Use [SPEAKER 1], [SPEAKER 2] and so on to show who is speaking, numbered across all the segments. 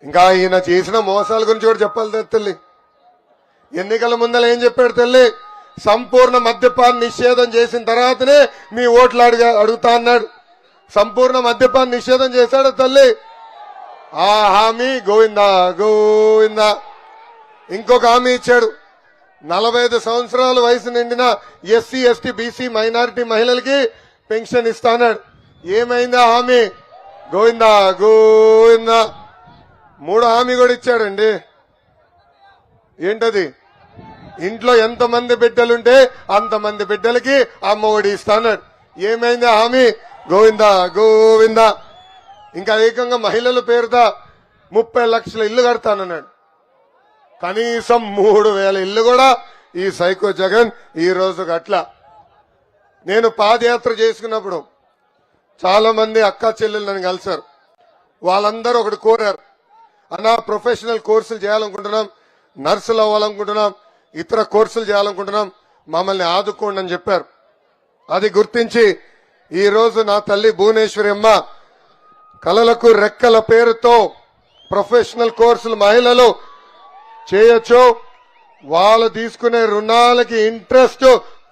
[SPEAKER 1] ఇంకా ఈయన చేసిన మోసాల గురించి కూడా చెప్పాలి తల్లి. ఎన్నికల ముందర ఏం చెప్పాడు తల్లి? సంపూర్ణ మద్యపాన నిషేధం చేసిన తర్వాతనే మీ ఓట్లు అడుగుతా అన్నాడు. సంపూర్ణ మద్యపాన నిషేధం చేశాడు తల్లి. ఆ హామీ గోవిందా గోవిందా. ఇంకొక హామీ ఇచ్చాడు. 45 సంవత్సరాల వయసు నిండిన ఎస్సీ ఎస్టీ బీసీ మైనారిటీ మహిళలకి పెన్షన్ ఇస్తాన్నాడు. ఏమైందా హామీ? గోవిందా గోవిందా. 3 హామీ కూడా ఇచ్చాడండి. ఏంటది? ఇంట్లో ఎంతమంది బిడ్డలుంటే అంతమంది బిడ్డలకి అమ్మఒడి ఇస్తాన్నాడు. ఏమైంది హామీ? గోవిందా గోవిందా. ఇంకా ఏకంగా మహిళల పేరుతో 30 లక్షల ఇల్లు కడతానన్నాడు. కనీసం 3,000 ఇల్లు కూడా ఈ సైకో జగన్ ఈ రోజు అట్లా. నేను పాదయాత్ర చేసుకున్నప్పుడు చాలా మంది అక్క చెల్లెలు నన్ను కలిశారు. వాళ్ళందరూ ఒకటి కోరారు, అన్నా ప్రొఫెషనల్ కోర్సులు చేయాలనుకుంటున్నాం, నర్సులు అవ్వాలనుకుంటున్నాం, ఇతర కోర్సులు చేయాలనుకుంటున్నాం, మమ్మల్ని ఆదుకోండి అని చెప్పారు. అది గుర్తించి ఈ రోజు నా తల్లి భువనేశ్వరి అమ్మ కలలకు రెక్కల పేరుతో ప్రొఫెషనల్ కోర్సులు మహిళలు చేయొచ్చు. వాళ్ళు తీసుకునే రుణాలకి ఇంట్రెస్ట్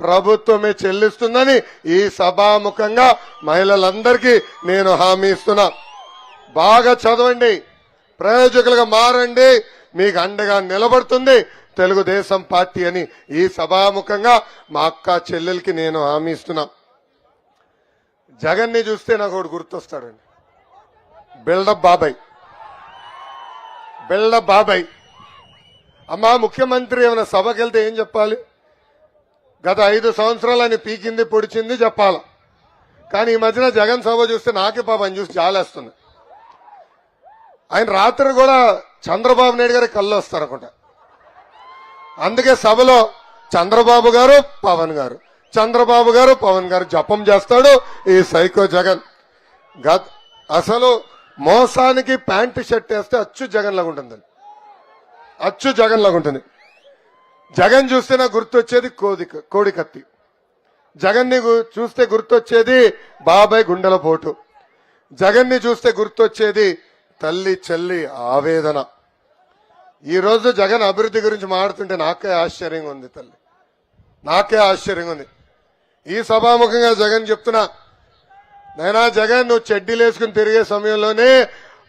[SPEAKER 1] ప్రభుత్వమే చెల్లిస్తుందని ఈ సభాముఖంగా మహిళలందరికీ నేను హామీ ఇస్తున్నా. బాగా చదవండి, ప్రయోజకులుగా మారండి, మీకు అండగా నిలబడుతుంది తెలుగుదేశం పార్టీ అని ఈ సభాముఖంగా మా అక్క చెల్లెలకి నేను హామీ ఇస్తున్నా. జగన్ ని చూస్తే నాకు ఒకటి గుర్తొస్తాడండి, బిల్డప్ బాబాయ్. బిల్డప్ బాబాయ్. అమ్మా ముఖ్యమంత్రి ఏమైనా సభకి వెళ్తే ఏం చెప్పాలి? గత 5 సంవత్సరాలు ఆయన పీకింది పొడిచింది చెప్పాలా. కానీ ఈ మధ్యన జగన్ సభ చూస్తే నాకే పాపం చూసి జాలేస్తుంది. ఆయన రాత్రి కూడా చంద్రబాబు నాయుడు గారి కళ్ళు వస్తారనుకుంటా. అందుకే సభలో చంద్రబాబు గారు పవన్ గారు, చంద్రబాబు గారు పవన్ గారు జపం చేస్తాడు ఈ సైకో జగన్. అసలు మోసానికి ప్యాంటు షర్ట్ వేస్తే అచ్చు జగన్ లాగా ఉంటుందండి, అచ్చు జగన్ లాగా ఉంటుంది. జగన్ చూస్తే నాకు గుర్తొచ్చేది కోడి కత్తి. జగన్ ని చూస్తే గుర్తొచ్చేది బాబాయ్ గుండెల పోటు. జగన్ ని చూస్తే గుర్తొచ్చేది తల్లి చెల్లి ఆవేదన. ఈ రోజు జగన్ అభివృద్ధి గురించి మాట్లాడుతుంటే నాకే ఆశ్చర్యంగా ఉంది తల్లి, నాకే ఆశ్చర్యంగా ఉంది. ఈ సభాముఖంగా జగన్ చెప్తున్నా, నైనా జగన్ నువ్వు చెడ్డీలేసుకుని తిరిగే సమయంలోనే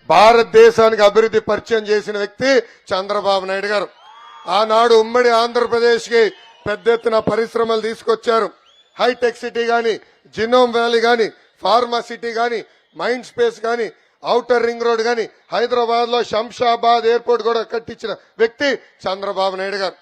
[SPEAKER 1] భారతదేశానికి అభివృద్ధి పరిచయం చేసిన వ్యక్తి చంద్రబాబు నాయుడు గారు. ఆనాడు ఉమ్మడి ఆంధ్రప్రదేశ్ కి పెద్ద ఎత్తున పరిశ్రమలు తీసుకొచ్చారు. హైటెక్ సిటీ గాని, జినోమ్ వ్యాలీ గాని, ఫార్మా సిటీ గాని, మైండ్ స్పేస్ గాని, ఔటర్ రింగ్ రోడ్ గాని, హైదరాబాద్ లో శంషాబాద్ ఎయిర్పోర్ట్ కూడా కట్టించిన వ్యక్తి చంద్రబాబు నాయుడు గారు.